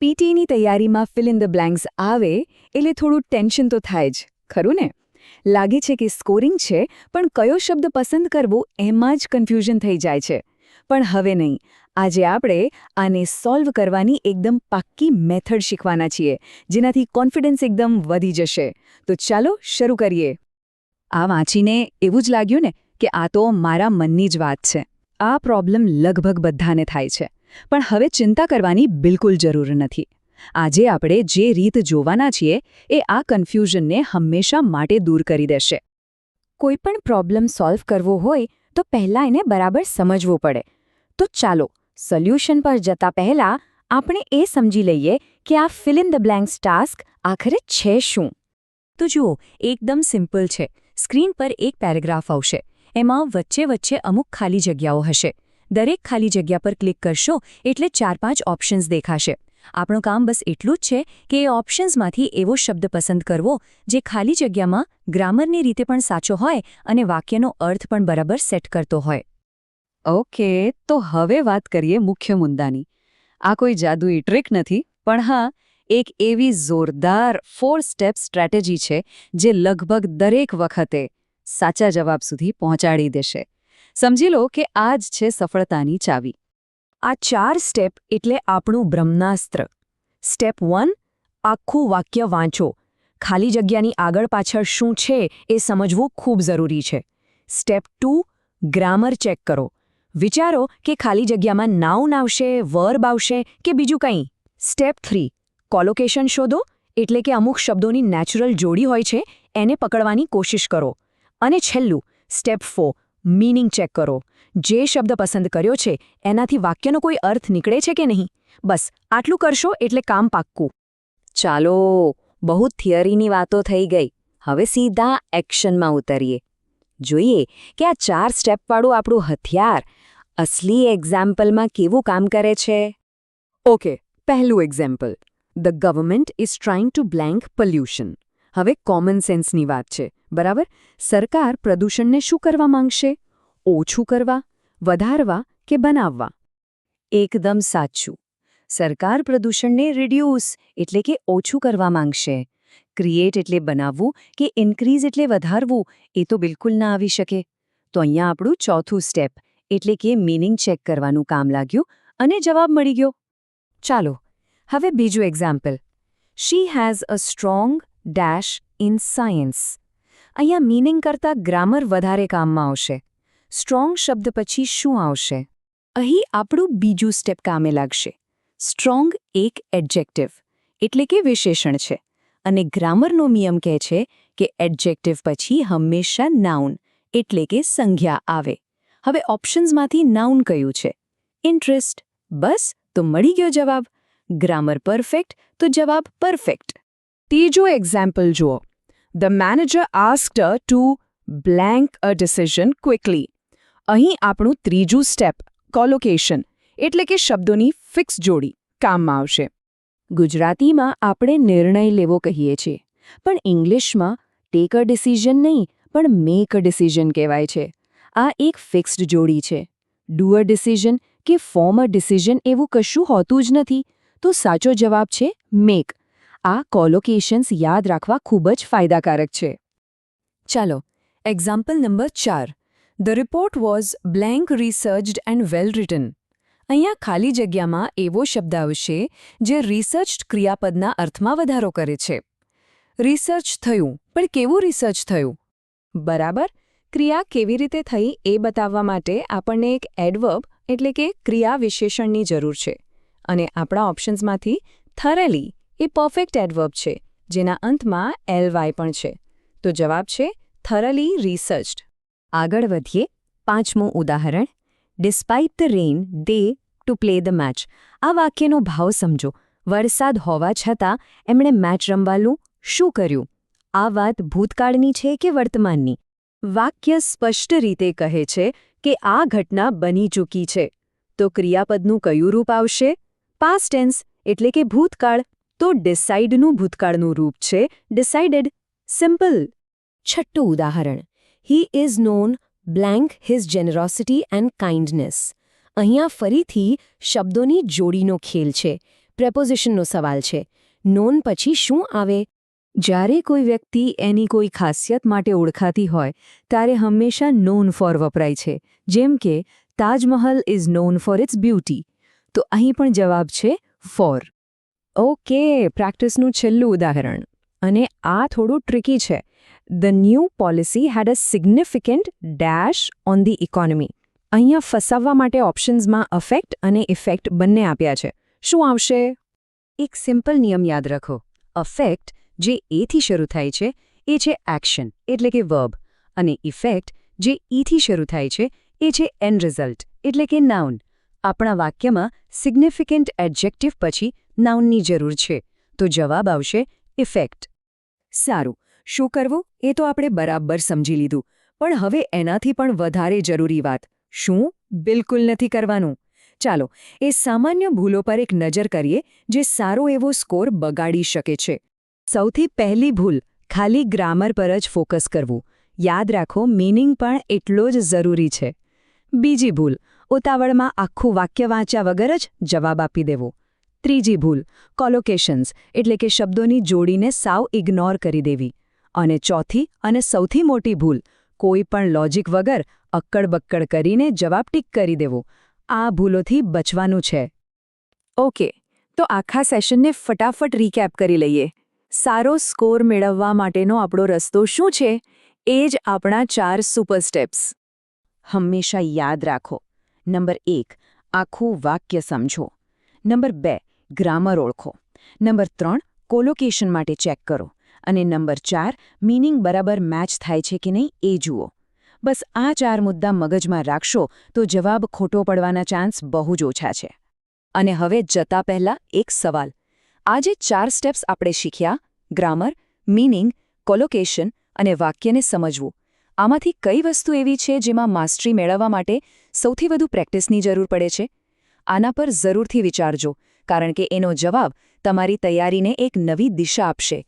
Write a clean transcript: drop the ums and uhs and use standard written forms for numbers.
પીટીની તૈયારીમાં fill in the blanks આવે એટલે થોડું ટેન્શન તો થાય જ, ખરું ને? લાગે છે કે સ્કોરિંગ છે, પણ કયો શબ્દ પસંદ કરવો એમાં જ કન્ફ્યુઝન થઈ જાય છે. પણ હવે નહીં, આજે આપણે આને સોલ્વ કરવાની એકદમ પાક્કી મેથડ શીખવાના છીએ, જેનાથી કોન્ફિડન્સ એકદમ વધી જશે. તો ચાલો શરૂ કરીએ. આ વાંચીને એવું જ લાગ્યું ને કે આ તો મારા મનની જ વાત છે. આ પ્રોબ્લેમ લગભગ બધાને થાય છે, પણ હવે ચિંતા કરવાની બિલકુલ જરૂર નથી. આજે આપણે જે રીત જોવાના છીએ એ આ કન્ફ્યુઝનને હંમેશા માટે દૂર કરી દેશે. કોઈપણ પ્રોબ્લેમ સોલ્વ કરવો હોય તો પહેલાં એને બરાબર સમજવું પડે. તો ચાલો સોલ્યુશન પર જતા પહેલાં આપણે એ સમજી લઈએ કે આ fill in the blanks task આખરે છે શું. તો જુઓ, એકદમ સિમ્પલ છે. સ્ક્રીન પર એક પેરેગ્રાફ આવશે. એમાં વચ્ચે વચ્ચે અમુક ખાલી જગ્યાઓ હશે. દરેક ખાલી જગ્યા પર ક્લિક કરશો એટલે 4-5 ઓપ્શન્સ દેખાશે. આપણું કામ બસ એટલું જ છે કે એ ઓપ્શન્સમાંથી એવો શબ્દ પસંદ કરવો જે ખાલી જગ્યામાં ગ્રામરની રીતે પણ સાચો હોય અને વાક્યનો અર્થ પણ બરાબર સેટ કરતો હોય. ઓકે, તો હવે વાત કરીએ મુખ્ય મુદ્દાની. આ કોઈ જાદુઈ ટ્રીક નથી, પણ હા, એક એવી જોરદાર 4 સ્ટેપ સ્ટ્રેટેજી છે જે લગભગ દરેક વખતે સાચા જવાબ સુધી પહોંચાડી દેશે. સમજી લો કે આ જ છે સફળતાની ચાવી. આ 4 સ્ટેપ એટલે આપણું બ્રહ્માસ્ત્ર. સ્ટેપ 1, આખું વાક્ય વાંચો. ખાલી જગ્યાની આગળ પાછળ શું છે એ સમજવું ખૂબ જરૂરી છે. સ્ટેપ 2, ગ્રામર ચેક કરો. વિચારો કે ખાલી જગ્યામાં નાઉન આવશે, વર્બ આવશે કે બીજું કંઈ. સ્ટેપ 3, કોલોકેશન શોધો, એટલે કે અમુક શબ્દોની નેચરલ જોડી હોય છે એને પકડવાની કોશિશ કરો. અને છેલ્લું, સ્ટેપ 4, મીનિંગ ચેક કરો. જે શબ્દ પસંદ કર્યો છે એનાથી વાક્યનો કોઈ અર્થ નીકળે છે કે નહીં. બસ આટલું કરશો એટલે કામ પાક્કું. ચાલો, બહુ થિયરીની વાતો થઈ ગઈ. હવે સીધા એક્શનમાં ઉતરીએ. જોઈએ કે આ 4 સ્ટેપવાળું આપણું હથિયાર અસલી એક્ઝામ્પલમાં કેવું કામ કરે છે. ઓકે, પહેલું example. The government is trying to blank pollution. હવે કોમન સેન્સની વાત છે, બરાબર? સરકાર પ્રદૂષણને શું કરવા માંગશે? ઓછું કરવા, વધારવા કે બનાવવા? એકદમ સાચું. સરકાર પ્રદૂષણને રિડ્યુસ એટલે કે ઓછું કરવા માંગશે. ક્રિએટ એટલે બનાવવું કે ઇન્ક્રીઝ એટલે વધારવું એ તો બિલકુલ ના આવી શકે. તો અહીંયા આપણું ચોથું સ્ટેપ એટલે કે મીનિંગ ચેક કરવાનું કામ લાગ્યું અને જવાબ મળી ગયો. ચાલો, હવે બીજું example. She has a strong dash in science. અહીંયા મીનિંગ કરતાં ગ્રામર વધારે કામમાં આવશે. સ્ટ્રોંગ શબ્દ પછી શું આવશે? અહીં આપણું બીજું સ્ટેપ કામે લાગશે. સ્ટ્રોંગ એક એડજેક્ટિવ એટલે કે વિશેષણ છે, અને ગ્રામરનો નિયમ કહે છે કે એડજેક્ટિવ પછી હંમેશા નાઉન એટલે કે સંજ્ઞા આવે. હવે ઓપ્શન્સમાંથી નાઉન કયું છે? ઇન્ટરેસ્ટ. બસ, તો મળી ગયો જવાબ. ગ્રામર પરફેક્ટ તો જવાબ પરફેક્ટ. ત્રીજું એક્ઝામ્પલ જુઓ. The manager asked her to blank a decision quickly. અહીં આપણું ત્રીજું સ્ટેપ કોલોકેશન એટલે કે શબ્દોની ફિક્સ જોડી કામમાં આવશે. ગુજરાતીમાં આપણે નિર્ણય લેવો કહીએ છીએ, પણ ઇંગ્લિશમાં ટેક અ ડિસિઝન નહીં પણ મેક અ ડિસિઝન કહેવાય છે. આ એક ફિક્સ્ડ જોડી છે. ડુ અ ડિસિઝન કે ફોર્મ અ ડિસિઝન એવું કશું હોતું જ નથી. તો સાચો જવાબ છે મેક. આ કોલોકેશન્સ યાદ રાખવા ખૂબ જ ફાયદાકારક છે. ચાલો, example number 4. The report was blank researched and well written. અહીંયા ખાલી જગ્યામાં એવો શબ્દ આવશે જે રિસર્ચ્ડ ક્રિયાપદના અર્થમાં વધારો કરે છે. રિસર્ચ થયું, પણ કેવું રિસર્ચ થયું? બરાબર, ક્રિયા કેવી રીતે થઈ એ બતાવવા માટે આપણને એક એડવર્બ એટલે કે ક્રિયા વિશેષણની જરૂર છે. અને આપણા ઓપ્શન્સમાંથી થરેલી એ પરફેક્ટ એડવર્બ છે, જેના અંતમાં ly પણ છે. તો જવાબ છે થરલી રિસર્ચ્ડ. આગળ વધીએ. 5મું ઉદાહરણ. Despite the rain they to play the match. આ વાક્યનો ભાવ સમજો. વરસાદ હોવા છતાં એમણે મેચ રમવાનું શું કર્યું? આ વાત ભૂતકાળની છે કે વર્તમાનની? વાક્ય સ્પષ્ટ રીતે કહે છે કે આ ઘટના બની ચૂકી છે. તો ક્રિયાપદનું કયું રૂપ આવશે? પાસ્ટ ટેન્સ એટલે કે ભૂતકાળ. તો ડિસાઇડનું ભૂતકાળનું રૂપ છે ડિસાઇડેડ. સિમ્પલ. છઠ્ઠું ઉદાહરણ. He is known blank his generosity and kindness. અહીંયા ફરીથી શબ્દોની જોડીનો ખેલ છે. પ્રેપોઝિશનનો સવાલ છે. નોન પછી શું આવે? જ્યારે કોઈ વ્યક્તિ એની કોઈ ખાસિયત માટે ઓળખાતી હોય ત્યારે હંમેશા નોન ફોર વપરાય છે. જેમ કે Taj Mahal is known for its beauty. તો અહીં પણ જવાબ છે ફોર. ઓકે, પ્રેક્ટિસનું છેલ્લું ઉદાહરણ. અને આ થોડું ટ્રિકી છે. The new policy had a significant dash on the economy. અહીંયા ફસાવવા માટે ઓપ્શન્સમાં અફેક્ટ અને ઇફેક્ટ બંને આપ્યા છે. શું આવશે? એક સિમ્પલ નિયમ યાદ રાખો. અફેક્ટ જે એથી શરૂ થાય છે એ છે એક્શન એટલે કે વર્બ, અને ઇફેક્ટ જે ઈથી શરૂ થાય છે એ છે એન્ડ રિઝલ્ટ એટલે કે નાઉન. આપણા વાક્યમાં સિગ્નિફિકન્ટ એડજેક્ટિવ પછી નાઉનની જરૂર છે, તો જવાબ આવશે ઇફેક્ટ. સારું, શું કરવું એ તો આપણે બરાબર સમજી લીધું, પણ હવે એનાથી પણ વધારે જરૂરી વાત. શું બિલકુલ નથી કરવાનું? ચાલો એ સામાન્ય ભૂલો પર એક નજર કરીએ જે સારો એવો સ્કોર બગાડી શકે છે. સૌથી પહેલી ભૂલ, ખાલી ગ્રામર પર જ ફોકસ કરવું. યાદ રાખો, મીનિંગ પણ એટલો જ જરૂરી છે. બીજી ભૂલ, ઉતાવળમાં આખું વાક્ય વાંચ્યા વગર જ જવાબ આપી દેવો. ત્રીજી ભૂલ, કોલોકેશન્સ એટલે કે શબ્દોની જોડીને સાવ ઇગ્નોર કરી દેવી. અને ચોથી અને સૌથી મોટી ભૂલ, કોઈ પણ લોજિક વગર અક્કડ-બક્કડ કરીને જવાબ ટીક કરી દેવો. આ ભૂલોથી બચવાનું છે. ઓકે, તો આખા સેશનને ફટાફટ રીકેપ કરી લઈએ. સારો સ્કોર મેળવવા માટેનો આપણો રસ્તો શું છે? એ જ આપણા 4 સુપર સ્ટેપ્સ. હંમેશા યાદ રાખો. નંબર 1, આખું વાક્ય સમજો. નંબર 2, ગ્રામર ઓળખો. નંબર 3, કોલોકેશન માટે ચેક કરો. અને નંબર 4, મીનિંગ બરાબર મેચ થાય છે કે નહીં એ જુઓ. બસ આ 4 મુદ્દા મગજમાં રાખશો તો જવાબ ખોટો પડવાના ચાન્સ બહુ જ ઓછા છે. અને હવે જતા પહેલા એક સવાલ. આ જે 4 સ્ટેપ્સ આપણે શીખ્યા, ગ્રામર, મીનિંગ, કોલોકેશન અને વાક્યને સમજવું, આમાંથી કઈ વસ્તુ એવી છે જેમાં માસ્ટરી મેળવવા માટે સૌથી વધુ પ્રેક્ટિસની જરૂર પડે છે? આના પર જરૂરથી વિચારજો, કારણ કે એનો જવાબ તમારી તૈયારીને એક નવી દિશા આપશે.